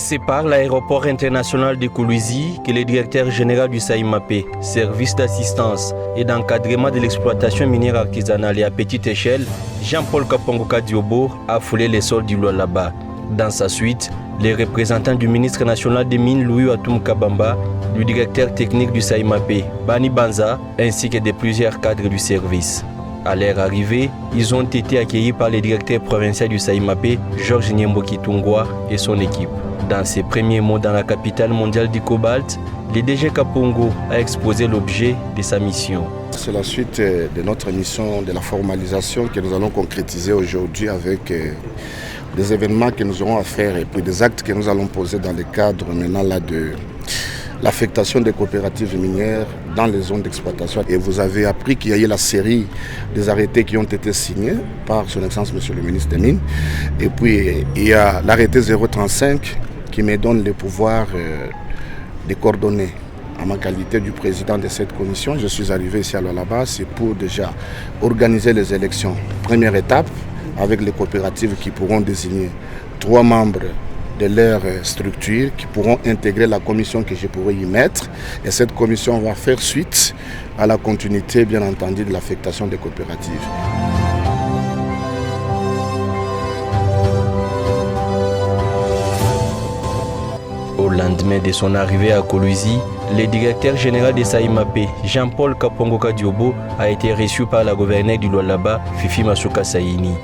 C'est par l'aéroport international de Kolwezi que le directeur général du SAIMAP, service d'assistance et d'encadrement de l'exploitation minière artisanale et à petite échelle, Jean-Paul Kapongoka Diobo, a foulé les sols du Lualaba. Dans sa suite, les représentants du ministre national des Mines, Louis Atum Kabamba, du directeur technique du SAIMAP, Bani Banza, ainsi que de plusieurs cadres du service. À leur arrivée, ils ont été accueillis par le directeur provincial du SAIMAP, Georges Nyemboki Tungwa, et son équipe. Dans ses premiers mots dans la capitale mondiale du cobalt, le DG Kapongo a exposé l'objet de sa mission. C'est la suite de notre mission de la formalisation que nous allons concrétiser aujourd'hui avec des événements que nous aurons à faire et puis des actes que nous allons poser dans le cadre maintenant là de l'affectation des coopératives minières dans les zones d'exploitation. Et vous avez appris qu'il y a eu la série des arrêtés qui ont été signés par son Excellence Monsieur le ministre des Mines. Et puis il y a l'arrêté 035 qui me donne le pouvoir de coordonner. En ma qualité du président de cette commission, je suis arrivé ici à Lualaba, c'est pour déjà organiser les élections. Première étape, avec les coopératives qui pourront désigner 3 membres de leur structure qui pourront intégrer la commission que je pourrai y mettre. Et cette commission va faire suite à la continuité, bien entendu, de l'affectation des coopératives. Au lendemain de son arrivée à Kolwezi, le directeur général de SAIMAP, Jean-Paul Kapongoka Diobo, a été reçu par la gouverneure du Lualaba, Fifi Masuka Saini.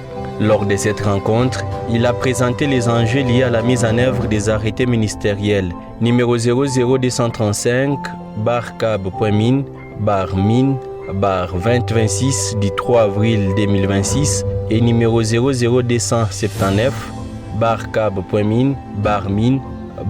Lors de cette rencontre, il a présenté les enjeux liés à la mise en œuvre des arrêtés ministériels numéro 00250/CAB.mine, /mine, /2026 du 3 avril 2026 et numéro 00279/CAB.mine, /mine,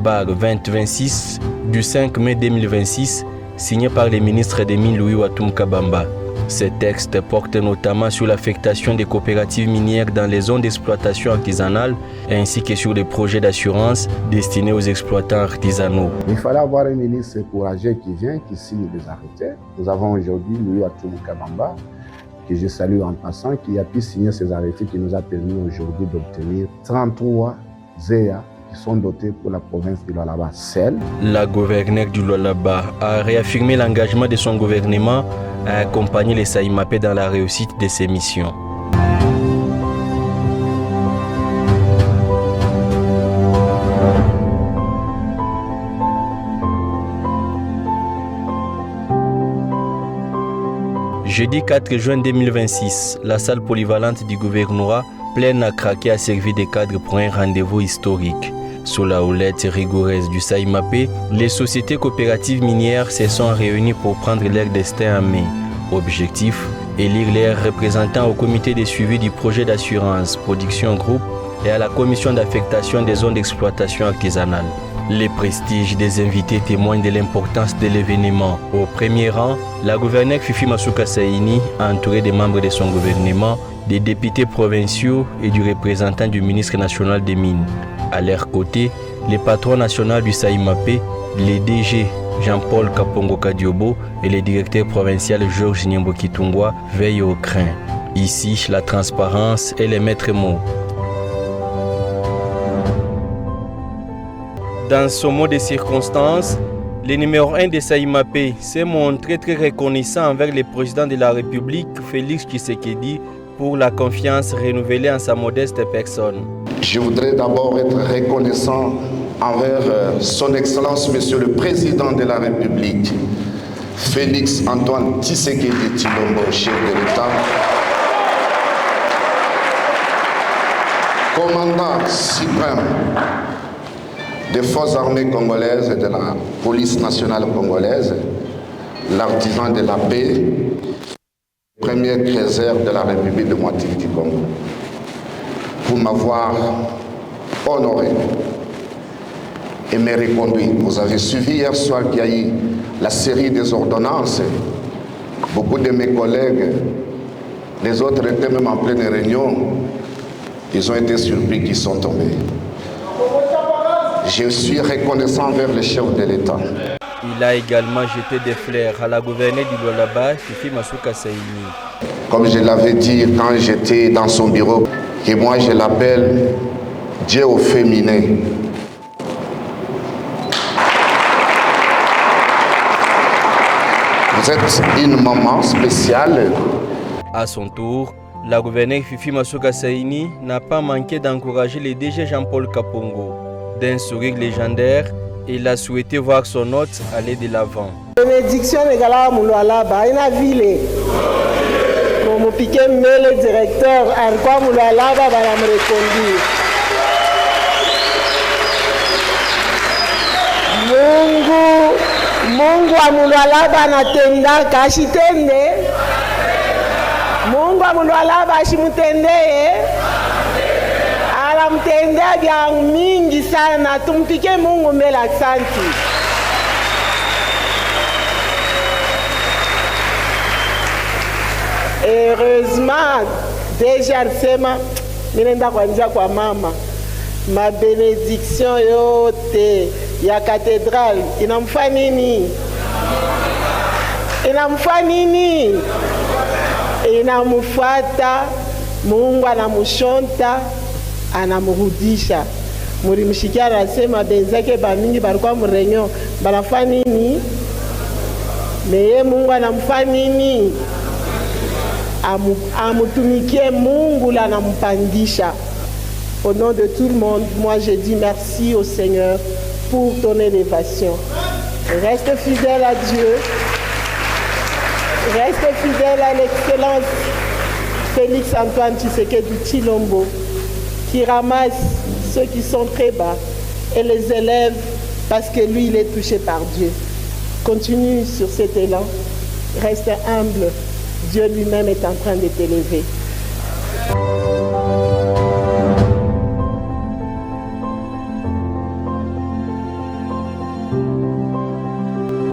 /2026 du 5 mai 2026, signé par le ministre des Mines Louis Atum Kabamba. Ces textes portent notamment sur l'affectation des coopératives minières dans les zones d'exploitation artisanale ainsi que sur les projets d'assurance destinés aux exploitants artisanaux. Il fallait avoir un ministre courageux qui vient, qui signe des arrêtés. Nous avons aujourd'hui Louis Atum Kabamba, que je salue en passant, qui a pu signer ces arrêtés qui nous a permis aujourd'hui d'obtenir 33 ZEA qui sont dotés pour la province du Lualaba seule. La gouverneure du Lualaba a réaffirmé l'engagement de son gouvernement à accompagner les SAIMAP dans la réussite de ses missions. Jeudi 4 juin 2026, la salle polyvalente du gouvernorat pleine à craquer a servi des cadres pour un rendez-vous historique. Sous la houlette rigoureuse du SAIMAP, les sociétés coopératives minières se sont réunies pour prendre leur destin en main. Objectif, élire leurs représentants au comité de suivi du projet d'assurance Production Group et à la commission d'affectation des zones d'exploitation artisanale. Les prestiges des invités témoignent de l'importance de l'événement. Au premier rang, la gouverneure Fifi Masuka Saini, entourée des membres de son gouvernement, des députés provinciaux et du représentant du ministre national des Mines. À leur côté, le patron national du SAIMAP, les DG Jean-Paul Kapongoka Diobo et le directeur provincial Georges Nyemboki Tungwa veillent au crin. Ici, la transparence est le maître mot. Dans ce mot de circonstance, le numéro 1 de SAIMAP s'est montré très reconnaissant envers le président de la République, Félix Tshisekedi, pour la confiance renouvelée en sa modeste personne. Je voudrais d'abord être reconnaissant envers son Excellence, Monsieur le Président de la République, Félix Antoine Tshisekedi Tshilombo, chef de l'État, commandant suprême des forces armées congolaises et de la police nationale congolaise, l'artisan de la paix, premier réserve de la République démocratique du Congo, pour m'avoir honoré et me reconduit. Vous avez suivi hier soir qu'il y a eu la série des ordonnances. Beaucoup de mes collègues, les autres étaient même en pleine réunion, ils ont été surpris qu'ils sont tombés. Je suis reconnaissant envers le chef de l'État. Il a également jeté des fleurs à la gouverneure du Lualaba, Fifi Masuka Saini. Comme je l'avais dit quand j'étais dans son bureau, que moi je l'appelle Dieu au féminin. C'est une moment spéciale. À son tour, la gouverneure Fifi Masuka Saini n'a pas manqué d'encourager le DG Jean-Paul Kapongo. D'un sourire légendaire, il a souhaité voir son hôte aller de l'avant. Bénédiction de Gala Mouloualaba, il a vilé. Mon piqué le directeur, Arqua Mouloualaba va me reconduire. Mungu wa Mouloualaba anatenda kashitende. Mungu wa Mouloualaba ashimutende. Alamtendea vya mingi sana. Tumpike Mungu mbele asante. Heureusement, déjà alisema ninaenda kuanzia kwa mama. Ma benediction yote ya katedral inamfaa nini? Inamfaa nini? Inamfuata Mungu, anamshonta, anamrudisha. Mulimshikia anasema benzake bamingi balikuwa mrenyo banafaa nini? Meye Mungu anamfaa nini? Amutumikie Mungu la nampandisha. Au nom de tout le monde, moi je dis merci au Seigneur pour ton élévation. Reste fidèle à Dieu. Reste fidèle à l'excellence Félix Antoine Tshisekedi Tshilombo, qui ramasse ceux qui sont très bas et les élève parce que lui, il est touché par Dieu. Continue sur cet élan. Reste humble. Dieu lui-même est en train de t'élever.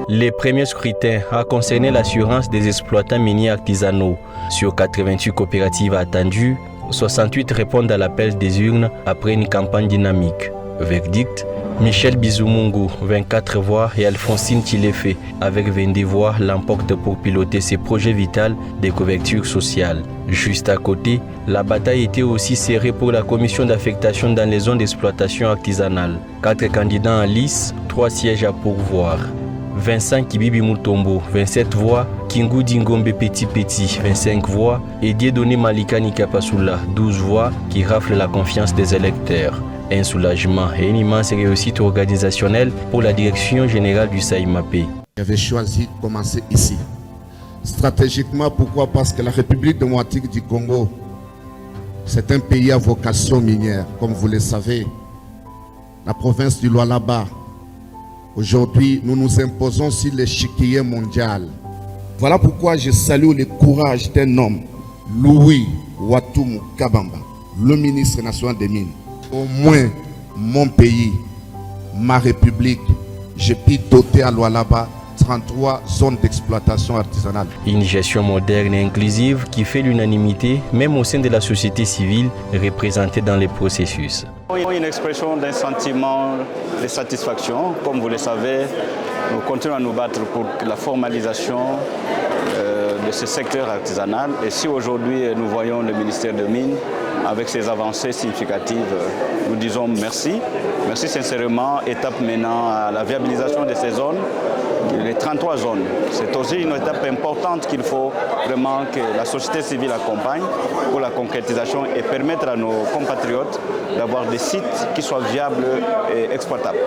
Les premiers scrutins ont concerné l'assurance des exploitants miniers artisanaux. Sur 88 coopératives attendues, 68 répondent à l'appel des urnes après une campagne dynamique. Verdict, Michel Bizoumungu, 24 voix, et Alphonsine Chilefe, avec 22 voix, l'emportent pour piloter ces projets vitaux de couverture sociale. Juste à côté, la bataille était aussi serrée pour la commission d'affectation dans les zones d'exploitation artisanale. 4 candidats en lice, 3 sièges à pourvoir. Vincent Kibibi Mutombo, 27 voix, Kingu Dingombe Petit Petit, 25 voix, et Dieudonné Malikani Kapasula, 12 voix, qui raflent la confiance des électeurs. Un soulagement et une immense réussite organisationnelle pour la direction générale du SAIMAP. J'avais choisi de commencer ici. Stratégiquement, pourquoi? Parce que la République démocratique du Congo, c'est un pays à vocation minière, comme vous le savez. La province du Lualaba, aujourd'hui, nous nous imposons sur l'échiquier mondial. Voilà pourquoi je salue le courage d'un homme, Louis Watumu Kabamba, le ministre national des Mines. Au moins, mon pays, ma République, j'ai pu doter à Lualaba 33 zones d'exploitation artisanale. Une gestion moderne et inclusive qui fait l'unanimité, même au sein de la société civile représentée dans les processus. Une expression d'un sentiment de satisfaction. Comme vous le savez, nous continuons à nous battre pour la formalisation de ce secteur artisanal. Et si aujourd'hui nous voyons le ministère des Mines avec ses avancées significatives, nous disons merci. Merci sincèrement. Étape maintenant à la viabilisation de ces zones, les 33 zones. C'est aussi une étape importante qu'il faut vraiment que la société civile accompagne pour la concrétisation et permettre à nos compatriotes d'avoir des sites qui soient viables et exploitables.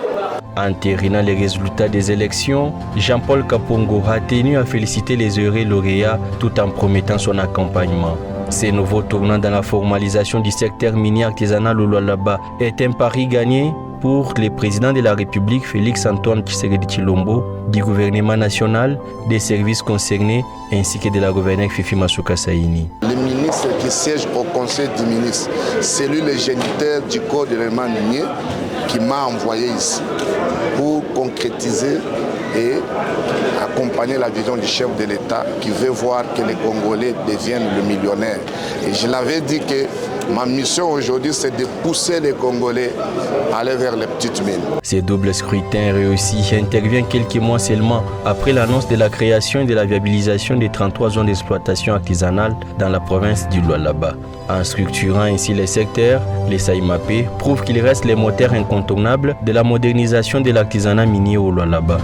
Entérinant les résultats des élections, Jean-Paul Kapongo a tenu à féliciter les heureux lauréats tout en promettant son accompagnement. Ces nouveaux tournants dans la formalisation du secteur minier artisanal au Lualaba est un pari gagné pour le président de la République Félix Antoine Tshisekedi Tshilombo, du gouvernement national, des services concernés ainsi que de la gouverneure Fifi Masuka Saini. Le ministre qui siège au conseil du ministre, c'est lui le géniteur du code de l'élément minier qui m'a envoyé ici pour concrétiser et accompagner la vision du chef de l'État qui veut voir que les Congolais deviennent le millionnaire. Et je l'avais dit que ma mission aujourd'hui, c'est de pousser les Congolais à aller vers les petites mines. Ce double scrutin réussi intervient quelques mois seulement après l'annonce de la création et de la viabilisation des 33 zones d'exploitation artisanale dans la province du Lualaba. En structurant ainsi les secteurs, les SAIMAP prouvent qu'ils restent les moteurs incontournables de la modernisation de l'artisanat minier au Lualaba.